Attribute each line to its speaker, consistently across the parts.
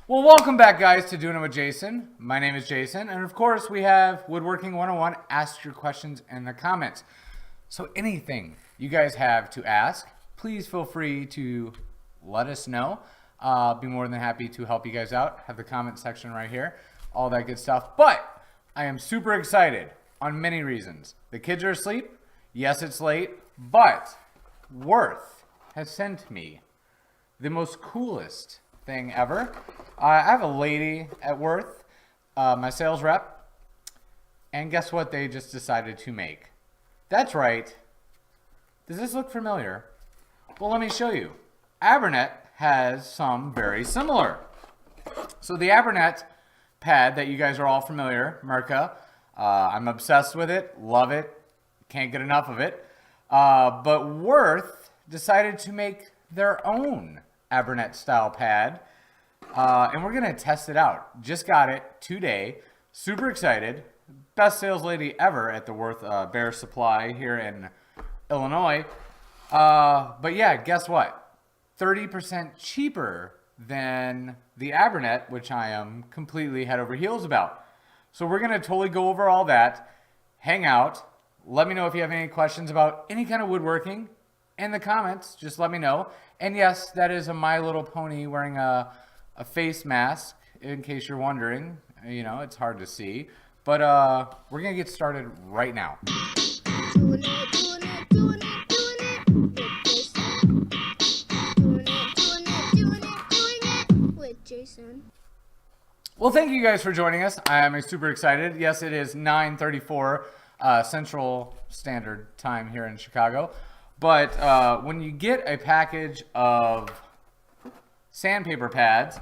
Speaker 1: Well, welcome back, guys, to Doing It with Jason. My name is Jason, and of course, we have Woodworking 101. Ask your questions in the comments. So anything you guys have to ask, please feel free to let us know. Be more than happy to help you guys out. Have the comment section right here, all that good stuff. But I am super excited on many reasons. The kids are asleep. Yes, it's late, but Wurth has sent me the most coolest thing ever. I have a lady at Wurth, my sales rep, and guess what they just decided to make? That's right. Does this look familiar? Well, let me show you. Abranet has some very similar. So the Abranet pad that you guys are all familiar, Mirka, I'm obsessed with it, love it, can't get enough of it. But Wurth decided to make their own Abranet style pad, and we're gonna test it out. Just got it today, super excited. Best sales lady ever at the Wurth Bear Supply here in Illinois. But yeah, guess what? 30% cheaper than the Abranet, which I am completely head over heels about. So we're gonna totally go over all that, hang out. Let me know if you have any questions about any kind of woodworking in the comments. Just let me know. And yes, that is a My Little Pony wearing a face mask, in case you're wondering. You know, it's hard to see. But we're going to get started right now.
Speaker 2: Doing it with Jason.
Speaker 1: Well, thank you guys for joining us. I am super excited. Yes, it is 9:34 Central Standard Time here in Chicago. But when you get a package of sandpaper pads,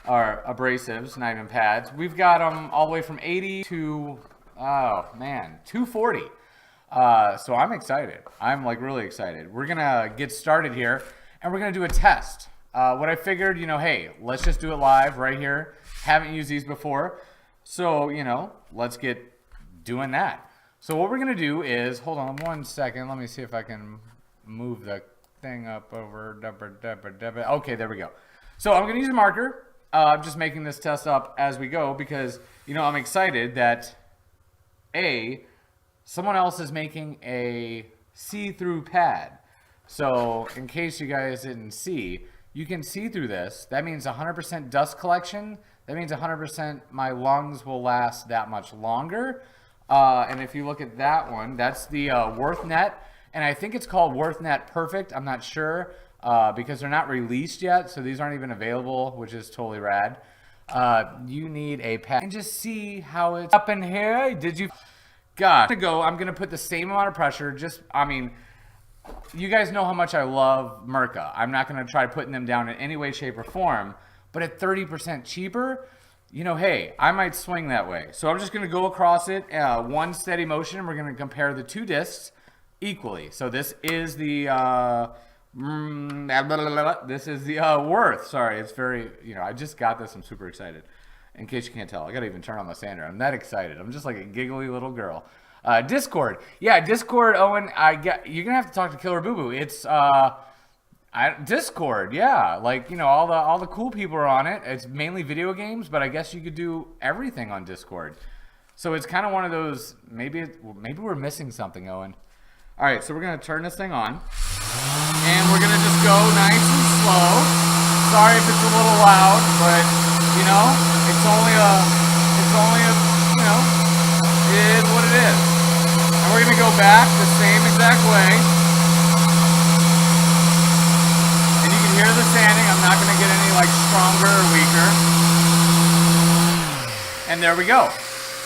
Speaker 1: or abrasives, not even pads, we've got them all the way from 80 to, oh man, 240. So I'm excited. I'm like really excited. We're going to get started here and we're going to do a test. What I figured, you know, hey, let's just do it live right here. Haven't used these before. So, you know, let's get doing that. So what we're going to do is, hold on 1 second. Let me see if I can move the thing up over. Okay, there we go. So I'm going to use a marker. I'm just making this test up as we go because, you know, I'm excited that, someone else is making a see-through pad. So in case you guys didn't see, you can see through this. That means 100% dust collection. That means 100% my lungs will last that much longer. And if you look at that one, that's the Wurth Net. And I think it's called Wurth Net Perfect. I'm not sure because they're not released yet. So these aren't even available, which is totally rad. You need a pad. And just see how it's up in here. Did you? God. I'm going to put the same amount of pressure. I mean, you guys know how much I love Mirka. I'm not going to try putting them down in any way, shape, or form. But at 30% cheaper, you know, hey, I might swing that way. So I'm just going to go across it, one steady motion, and we're going to compare the two discs equally. So this is the Wurth. Sorry, it's very, you know, I just got this. I'm super excited. In case you can't tell, I got to even turn on my sander. I'm that excited. I'm just like a giggly little girl. Discord. Yeah, Discord, Owen, you're going to have to talk to Killer Boo Boo. It's Discord, yeah. Like, you know, all the cool people are on it. It's mainly video games, but I guess you could do everything on Discord. So it's kind of one of those, maybe we're missing something, Owen. All right, so we're going to turn this thing on. And we're going to just go nice and slow. Sorry if it's a little loud, but, you know, it's only a, you know, it is what it is. And we're going to go back the same exact way. And you can hear the sanding. I'm not going to get any like stronger or weaker. And there we go.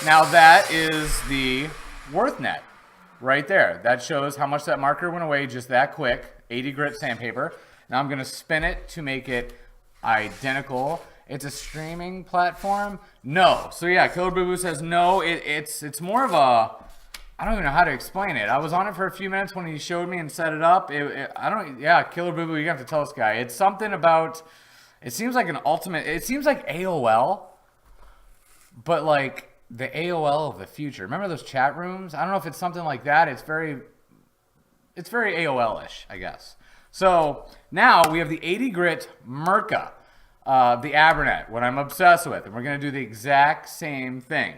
Speaker 1: Now that is the Wurth Net right there. That shows how much that marker went away just that quick. 80 grit sandpaper. Now I'm going to spin it to make it identical. It's a streaming platform. No. So yeah, Killer Boo Boo says no. It's more of a, I don't even know how to explain it. I was on it for a few minutes when he showed me and set it up. Yeah, Killer Boo Boo, you have to tell this guy. It's something about, it seems like an ultimate, it seems like AOL, but like the AOL of the future. Remember those chat rooms? I don't know if it's something like that. It's very AOL-ish, I guess. So now we have the 80 grit Mirka. the abranet, what I'm obsessed with, and we're going to do the exact same thing.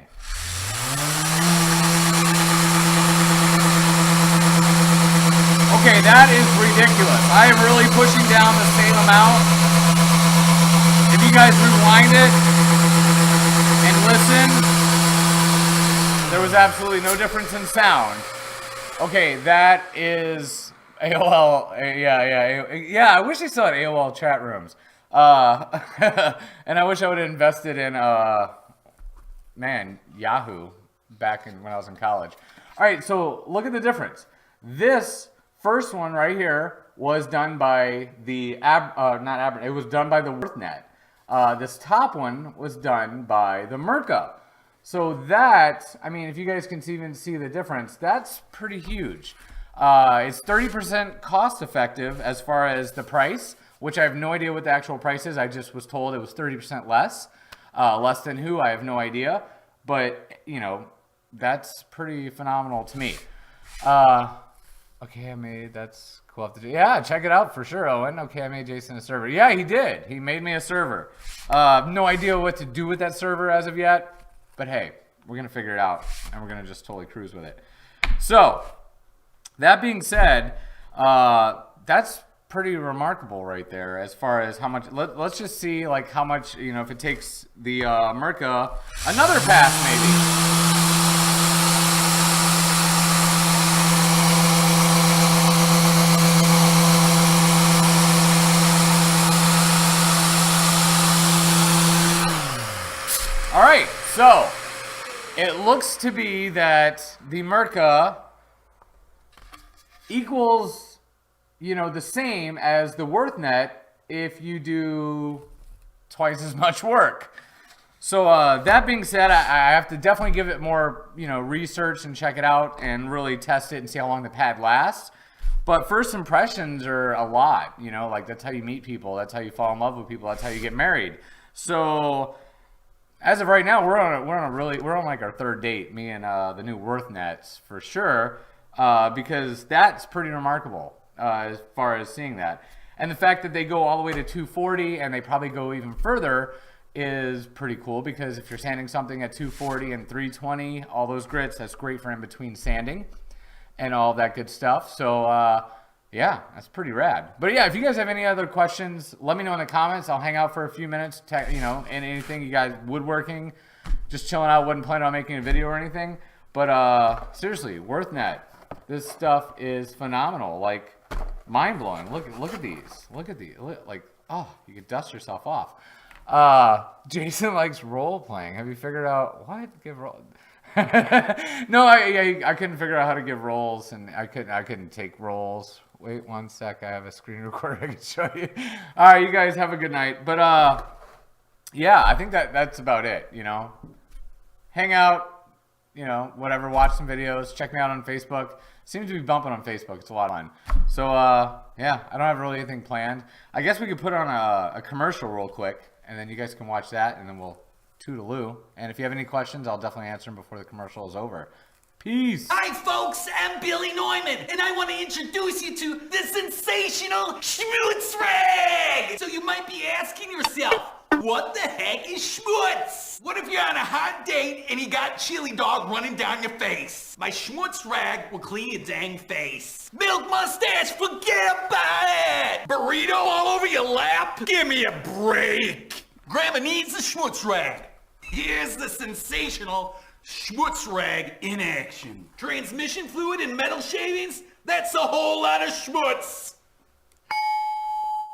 Speaker 1: Okay, that is ridiculous. I am really pushing down the same amount. If you guys rewind it and listen, there was absolutely no difference in sound. Okay, that is AOL. Yeah, I wish I still had AOL chat rooms. And I wish I would have invested in, Yahoo back when I was in college. All right, so look at the difference. This first one right here was done by the it was done by the Wurth Net. This top one was done by the Mirka. So that, I mean, if you guys can even see the difference, that's pretty huge. It's 30% cost effective as far as the price, which I have no idea what the actual price is. I just was told it was 30% less. Less than who, I have no idea. But, you know, that's pretty phenomenal to me. Okay, I made, that's cool to do. Yeah, check it out for sure, Owen. Okay, I made Jason a server. Yeah, he did. He made me a server. No idea what to do with that server as of yet. But hey, we're going to figure it out. And we're going to just totally cruise with it. So, that being said, that's pretty remarkable right there as far as how much. Let's just see like how much, you know, if it takes the Mirka another pass maybe. All right, so it looks to be that the Mirka equals, you know, the same as the Wurth Net if you do twice as much work. So that being said, I have to definitely give it more, you know, research and check it out and really test it and see how long the pad lasts. But first impressions are a lot, you know, like that's how you meet people, that's how you fall in love with people, that's how you get married. So as of right now, we're on like our third date, me and the new Wurth Nets for sure, because that's pretty remarkable as far as seeing that. And the fact that they go all the way to 240 and they probably go even further is pretty cool, because if you're sanding something at 240 and 320, all those grits, that's great for in between sanding and all that good stuff. So yeah, that's pretty rad. But yeah, if you guys have any other questions, let me know in the comments. I'll hang out for a few minutes, you know, and anything you guys, woodworking, just chilling out, wasn't planning on making a video or anything. But seriously, Wurth Net, this stuff is phenomenal, like mind-blowing. Look at these. Look at these. Like, oh, you could dust yourself off. Jason likes role playing. Have you figured out what? Give roll? No, I couldn't figure out how to give rolls, and I couldn't take rolls. Wait one sec, I have a screen recorder I can show you. All right, you guys have a good night. But yeah, I think that's about it, you know. Hang out, you know, whatever, watch some videos, check me out on Facebook. Seems to be bumping on Facebook. It's a lot of fun. So yeah, I don't have really anything planned. I guess we could put on a commercial real quick, and then you guys can watch that, and then we'll toodaloo. And if you have any questions, I'll definitely answer them before the commercial is over. Peace.
Speaker 3: Hi folks, I'm Billy Neumann, and I want to introduce you to the sensational Schmutz Rag! So you might be asking yourself, what the heck is schmutz? What if you're on a hot date and you got chili dog running down your face? My schmutz rag will clean your dang face. Milk mustache, forget about it! Burrito all over your lap? Give me a break! Grandma needs the schmutz rag. Here's the sensational schmutz rag in action. Transmission fluid and metal shavings? That's a whole lot of schmutz.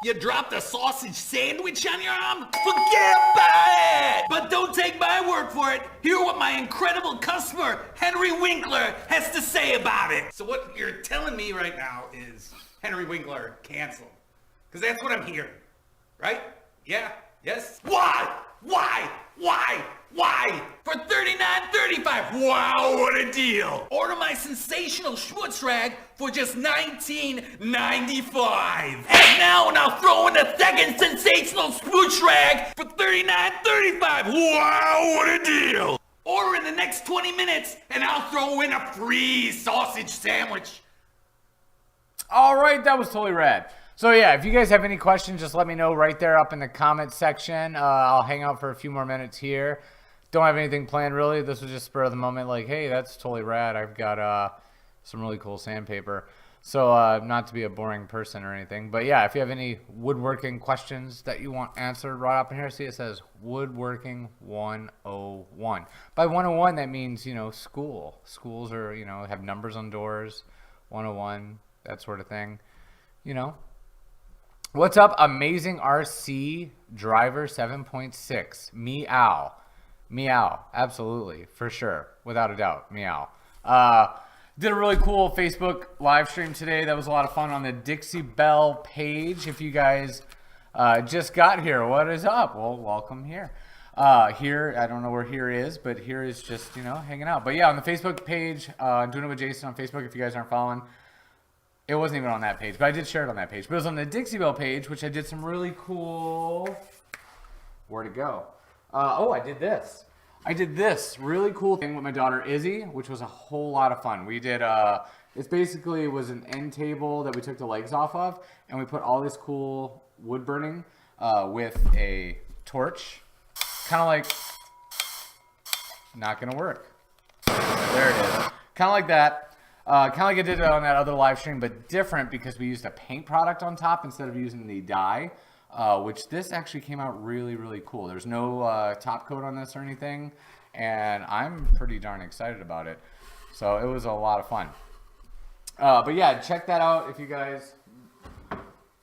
Speaker 3: You dropped a sausage sandwich on your arm? Forget about it! But don't take my word for it. Hear what my incredible customer, Henry Winkler, has to say about it. So what you're telling me right now is Henry Winkler canceled. Because that's what I'm hearing. Right? Yeah? Yes? Why? Why? For $39.35. Wow, what a deal. Order my sensational schmutz rag for just $19.95. And now I'll throw in a second sensational schmutz rag for $39.35. Wow, what a deal. Order in the next 20 minutes and I'll throw in a free sausage sandwich.
Speaker 1: All right, that was totally rad. So yeah, if you guys have any questions, just let me know right there up in the comment section. I'll hang out for a few more minutes here. Don't have anything planned really. This was just spur of the moment. Like, hey, that's totally rad. I've got some really cool sandpaper. So not to be a boring person or anything, but yeah, if you have any woodworking questions that you want answered right up in here, see it says Woodworking 101. By 101, that means, you know, school. Schools are, you know, have numbers on doors, 101, that sort of thing, you know. What's up, Amazing RC Driver 7.6? Meow. Meow. Absolutely. For sure. Without a doubt. Meow. Did a really cool Facebook live stream today. That was a lot of fun on the Dixie Belle page. If you guys just got here, what is up? Well, welcome here. Here, I don't know where here is, but here is just, you know, hanging out. But yeah, on the Facebook page, Doing It with Jason on Facebook, if you guys aren't following. It wasn't even on that page, but I did share it on that page. But it was on the Dixie Belle page, which I did some really cool... Where to go? Oh, I did this. I did this really cool thing with my daughter Izzy, which was a whole lot of fun. We did, it basically was an end table that we took the legs off of, and we put all this cool wood burning with a torch. Kind of like... Not going to work. There it is. Kind of like that. Kind of like I did it on that other live stream, but different because we used a paint product on top instead of using the dye, which this actually came out really, really cool. There's no top coat on this or anything, and I'm pretty darn excited about it. So it was a lot of fun. But yeah, check that out if you guys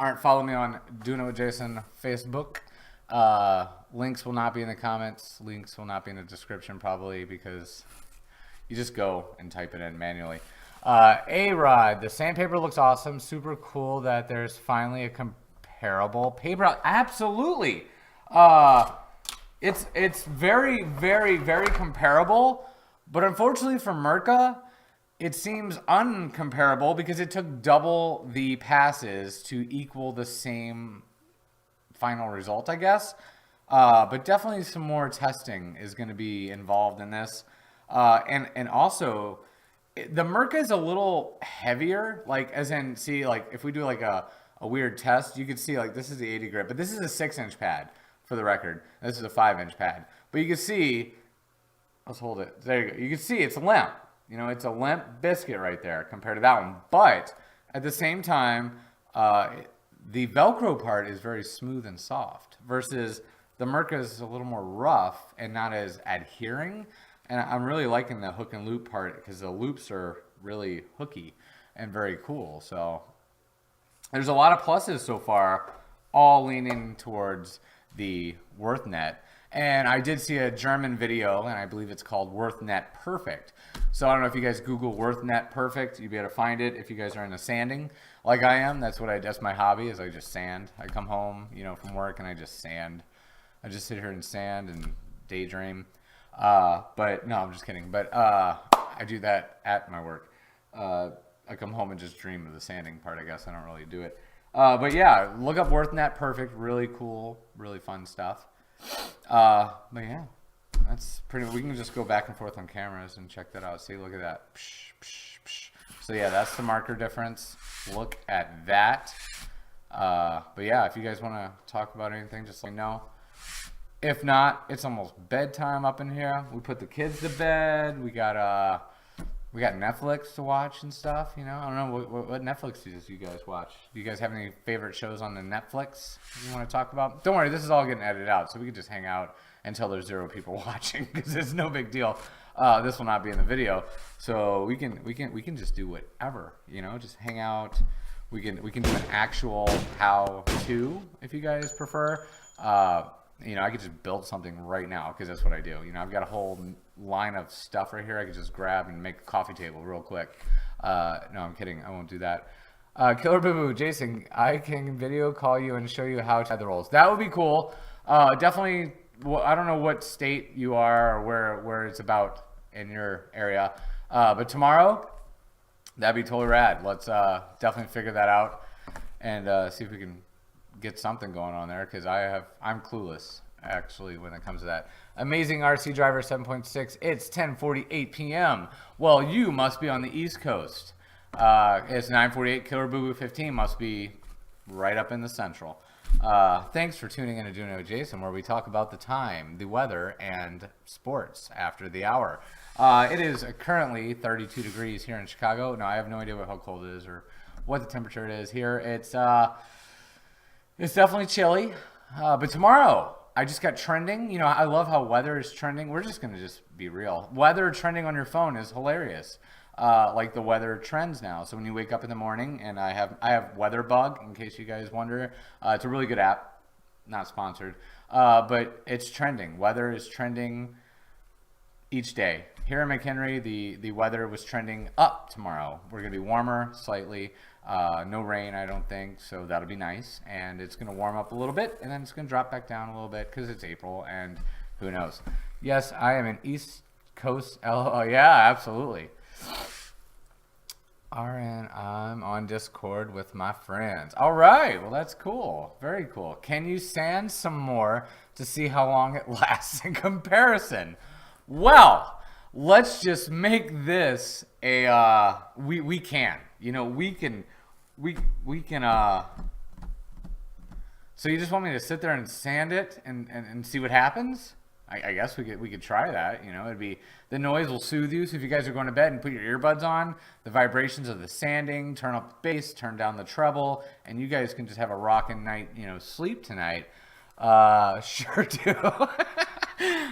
Speaker 1: aren't following me on Doing It with Jason Facebook. Links will not be in the comments. Links will not be in the description probably because you just go and type it in manually. A-Rod, the sandpaper looks awesome. Super cool that there's finally a comparable paper. Absolutely. It's very, very, very comparable. But unfortunately for Mirka, it seems uncomparable because it took double the passes to equal the same final result, I guess. But definitely some more testing is going to be involved in this. And also... The Mirka is a little heavier, like as in, see, like if we do like a weird test, you can see like this is the 80 grit, but this is a 6-inch pad for the record. This is a 5-inch pad. But you can see, let's hold it. There you go. You can see it's limp. You know, it's a limp biscuit right there compared to that one. But at the same time, the Velcro part is very smooth and soft versus the Mirka is a little more rough and not as adhering. And I'm really liking the hook and loop part because the loops are really hooky and very cool. So there's a lot of pluses so far, all leaning towards the Wurth Net. And I did see a German video, and I believe it's called Wurth Net Perfect. So I don't know if you guys Google Wurth Net Perfect, you'll be able to find it. If you guys are into sanding, like I am, that's my hobby is I just sand. I come home, you know, from work and I just sand. I just sit here and sand and daydream. But no, I'm just kidding. But I do that at my work. I come home and just dream of the sanding part. I guess I don't really do it. But yeah, look up Wurth Net Perfect. Really cool, really fun stuff. But yeah, that's pretty. We can just go back and forth on cameras and check that out. See, look at that. Psh, psh, psh. So yeah, that's the marker difference. Look at that. But yeah, if you guys want to talk about anything, just let me know. If not, it's almost bedtime up in here. We put the kids to bed. We got Netflix to watch and stuff. You know, I don't know what Netflix do you guys watch. Do you guys have any favorite shows on the Netflix you want to talk about? Don't worry, this is all getting edited out, so we can just hang out until there's 0 people watching because it's no big deal. This will not be in the video, so we can just do whatever. You know, just hang out. We can do an actual how-to if you guys prefer. You know, I could just build something right now because that's what I do. You know, I've got a whole line of stuff right here I could just grab and make a coffee table real quick. No, I'm kidding. I won't do that. Killer Boo Boo, Jason, I can video call you and show you how to add the rolls. That would be cool. Definitely, well, I don't know what state you are or where it's about in your area. But tomorrow, that'd be totally rad. Let's definitely figure that out and see if we can get something going on there because I'm clueless actually when it comes to that. Amazing RC Driver 7.6. It's 10:48 p.m. Well, you must be on the East Coast. It's 9:48. Killer Boo Boo 15 must be right up in the central. Thanks for tuning in to Doing It with Jason, where we talk about the time, the weather, and sports after the hour. It is currently 32 degrees here in Chicago. No, I have no idea how cold it is or what the temperature is here. It's definitely chilly. But tomorrow, I just got trending. You know, I love how weather is trending. We're just going to just be real. Weather trending on your phone is hilarious. Like the weather trends now. So when you wake up in the morning, and I have WeatherBug, in case you guys wonder. It's a really good app, not sponsored, but it's trending. Weather is trending each day. Here in McHenry, the weather was trending up tomorrow. We're gonna be warmer slightly, no rain, I don't think, so that'll be nice. And it's gonna warm up a little bit, and then it's gonna drop back down a little bit because it's April, and who knows? Yes, I am an East Coast. Oh yeah, absolutely. RN, I'm on Discord with my friends. All right, well, that's cool. Very cool. Can you sand some more to see how long it lasts in comparison? Well, let's just make this a, we can. You know, we can, so you just want me to sit there and sand it and see what happens? I guess we could try that. You know, it'd be, the noise will soothe you. So if you guys are going to bed and put your earbuds on, the vibrations of the sanding, turn up the bass, turn down the treble, and you guys can just have a rockin' night, you know, sleep tonight. Sure do.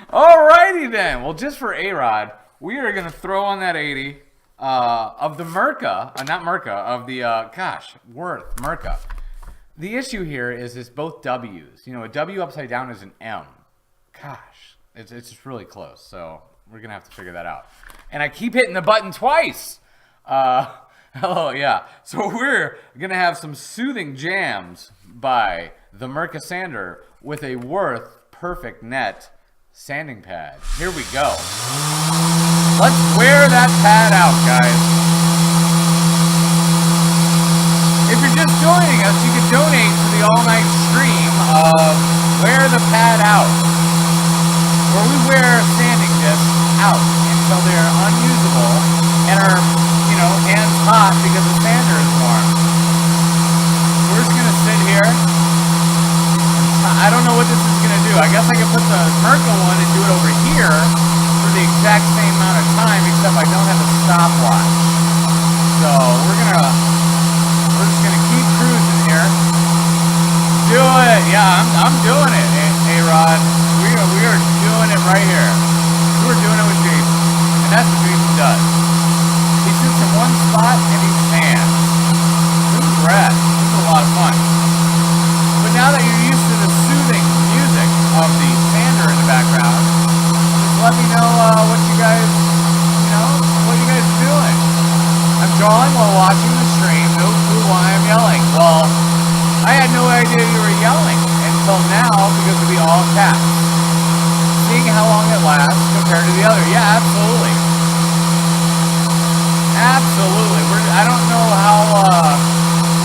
Speaker 1: Alrighty then. Well, just for A-Rod, we are gonna throw on that 80 of the Merca, not Merca, of the Wurth Merca. The issue here is it's both W's. You know, a W upside down is an M. Gosh, it's just really close, so we're gonna have to figure that out. And I keep hitting the button twice. Oh yeah. So we're gonna have some soothing jams by the Merca sander with a Wurth Perfect Net sanding pad. Here we go. Let's wear that pad out, guys. If you're just joining us, you can donate to the all-night stream of Wear the Pad Out, where we wear sanding discs out until they're unusable and are, you know, hands hot because the sander is warm. We're just gonna sit here. I don't know what this is gonna do. I guess I can put the Merca one and do it over here for the exact same amount of time, except I don't have a stopwatch. So we're just gonna keep cruising here. Do it, yeah, I'm doing it, A-Rod. We are doing it right here. We're doing it with Jason, and that's what Jason does. He sits in one spot and he sands. This is rad. This is a lot of fun. But now that you're used to the soothing music of the sander in the background, just let me know what you guys are doing. I'm drawing while watching the stream. No clue why I'm yelling. Well, I had no idea you were yelling until now because of the all caps. Seeing how long it lasts compared to the other. Yeah, absolutely. Absolutely. I don't know how,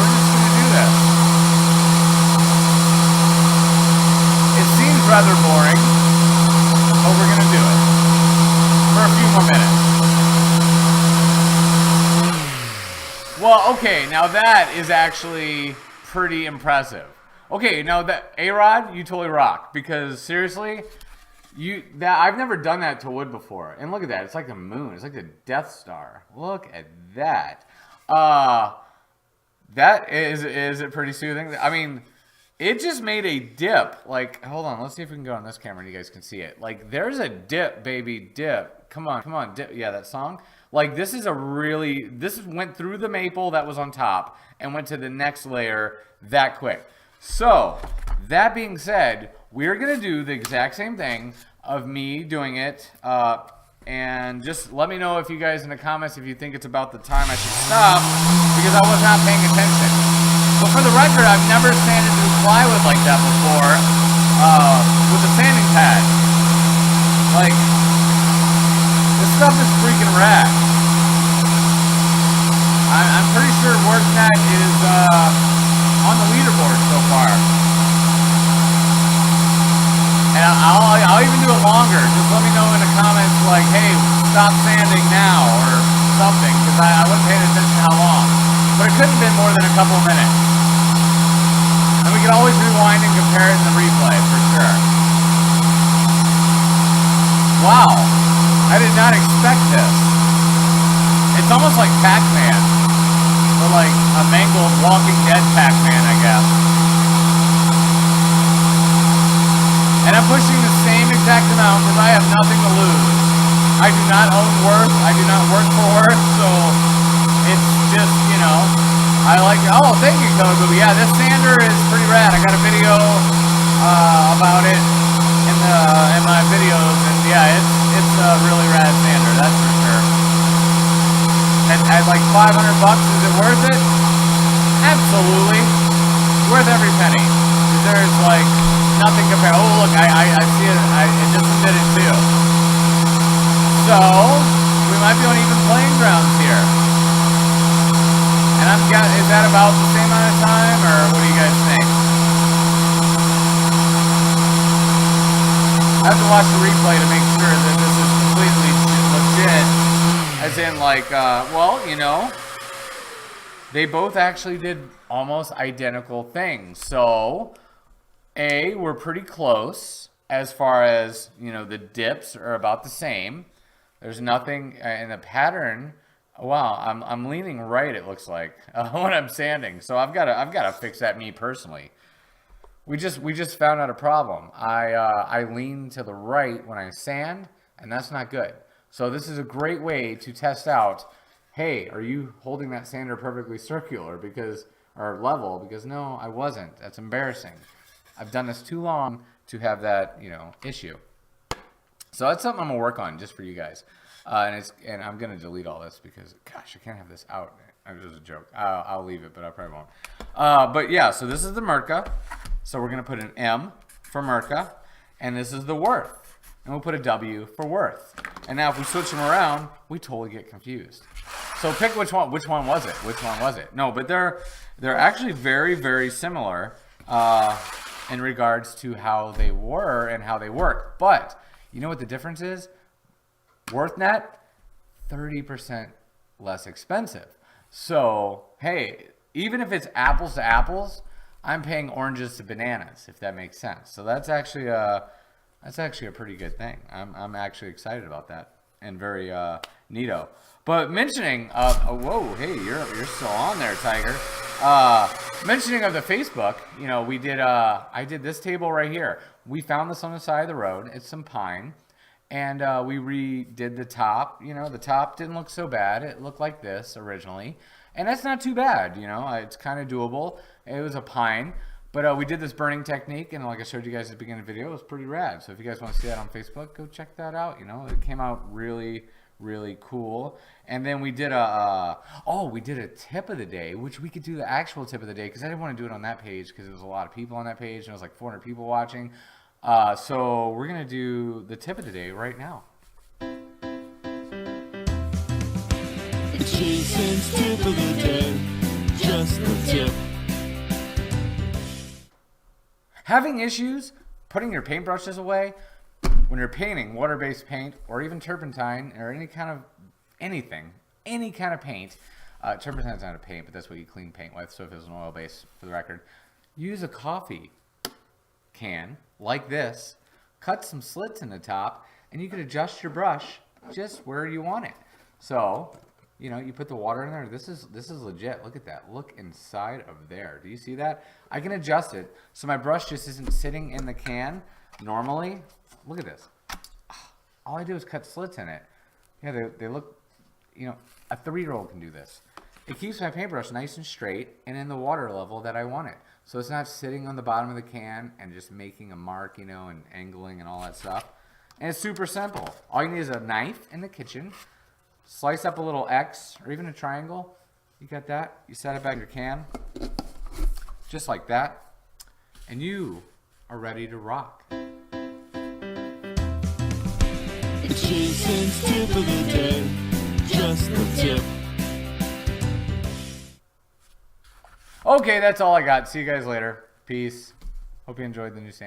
Speaker 1: we're just going to do this. It seems rather boring, but we're going to do it for a few more minutes. Well, okay, now that is actually pretty impressive. Okay, now that A-Rod, you totally rock, because seriously, I've never done that to wood before. And look at that, it's like the moon, it's like the Death Star. Look at that. That is it pretty soothing? I mean, it just made a dip. Like, hold on, let's see if we can go on this camera and you guys can see it. Like, there's a dip, baby, dip. Come on, dip. Yeah, that song. Like, this went through the maple that was on top and went to the next layer that quick. So, that being said, we're going to do the exact same thing of me doing it. And just let me know if you guys in the comments, if you think it's about the time I should stop, because I was not paying attention. But for the record, I've never sanded through plywood like that before, with a sanding pad. Like, this stuff is freaking rad. I'm pretty sure Wurth Net is on the leaderboard so far. And I'll even do it longer. Just let me know in the comments, like, hey, stop sanding now, or something, because I wasn't paying attention how long. But it couldn't have been more than a couple of minutes. can always rewind and compare it in the replay for sure. Wow, I did not expect this. It's almost like Pac-Man, or like a mangled Walking Dead Pac-Man, I guess. And I'm pushing the same exact amount because I have nothing to lose. I do not own Wurth. I do not work for Wurth, so it's just, you know, I like it. Oh, thank you, Color Booby. Yeah, this sander is pretty rad. I got a video about it in my videos, and yeah, it's a really rad sander, that's for sure. At like $500, is it worth it? Absolutely. Worth every penny. There's like nothing compared. Oh, look, I see it. It just did it too. So we might be on even playing grounds here. And is that about the same amount of time, or what do you guys think? I have to watch the replay to make sure that this is completely legit. As in, like, well, you know, they both actually did almost identical things. So, we're pretty close as far as, you know, the dips are about the same. There's nothing in the pattern. Wow, I'm leaning right, it looks like, when I'm sanding. So I've got to fix that, me personally. We just found out a problem. I lean to the right when I sand, and that's not good. So this is a great way to test out, hey, are you holding that sander perfectly circular or level? Because no, I wasn't. That's embarrassing. I've done this too long to have that, you know, issue. So that's something I'm gonna work on just for you guys. And I'm gonna delete all this because, gosh, I can't have this out. It was a joke. I'll leave it, but I probably won't. But yeah, so this is the Mirka. So we're gonna put an M for Mirka, and this is the Wurth, and we'll put a W for Wurth. And now if we switch them around, we totally get confused. So pick which one. Which one was it? Which one was it? No, but they're actually very, very similar in regards to how they were and how they work. But you know what the difference is? Wurth Net, 30% less expensive. So, hey, even if it's apples to apples, I'm paying oranges to bananas, if that makes sense. So that's actually a pretty good thing. I'm actually excited about that and very neato. But mentioning of whoa, hey, you're still on there, Tiger. Mentioning of the Facebook, you know, we did I did this table right here. We found this on the side of the road. It's some pine. And we redid the top. You know, the top didn't look so bad. It looked like this originally. And that's not too bad, you know. It's kind of doable. It was a pine. But we did this burning technique, and like I showed you guys at the beginning of the video, it was pretty rad. So if you guys want to see that on Facebook, go check that out. You know, it came out really, really cool. And then we did we did a tip of the day, which we could do the actual tip of the day because I didn't want to do it on that page because there was a lot of people on that page, and it was like 400 people watching. So we're going to do the tip of the day right now.
Speaker 4: Jason's tip of the day, just the tip.
Speaker 1: Having issues putting your paintbrushes away when you're painting water-based paint or even turpentine or any kind of paint. Turpentine's not a paint, but that's what you clean paint with. So if it's an oil base, for the record, use a coffee can like this, cut some slits in the top, and you can adjust your brush just where you want it. So, you know, you put the water in there. This is legit. Look at that. Look inside of there. Do you see that? I can adjust it so my brush just isn't sitting in the can normally. Look at this. All I do is cut slits in it. Yeah, they look, you know, a 3-year-old can do this. It keeps my paintbrush nice and straight and in the water level that I want it. So it's not sitting on the bottom of the can and just making a mark, you know, and angling and all that stuff. And it's super simple. All you need is a knife in the kitchen. Slice up a little X or even a triangle. You got that? You set it back in your can. Just like that. And you are ready to rock.
Speaker 4: Jason's tip of the day, just the tip.
Speaker 1: Okay, that's all I got. See you guys later. Peace. Hope you enjoyed the new sandpaper.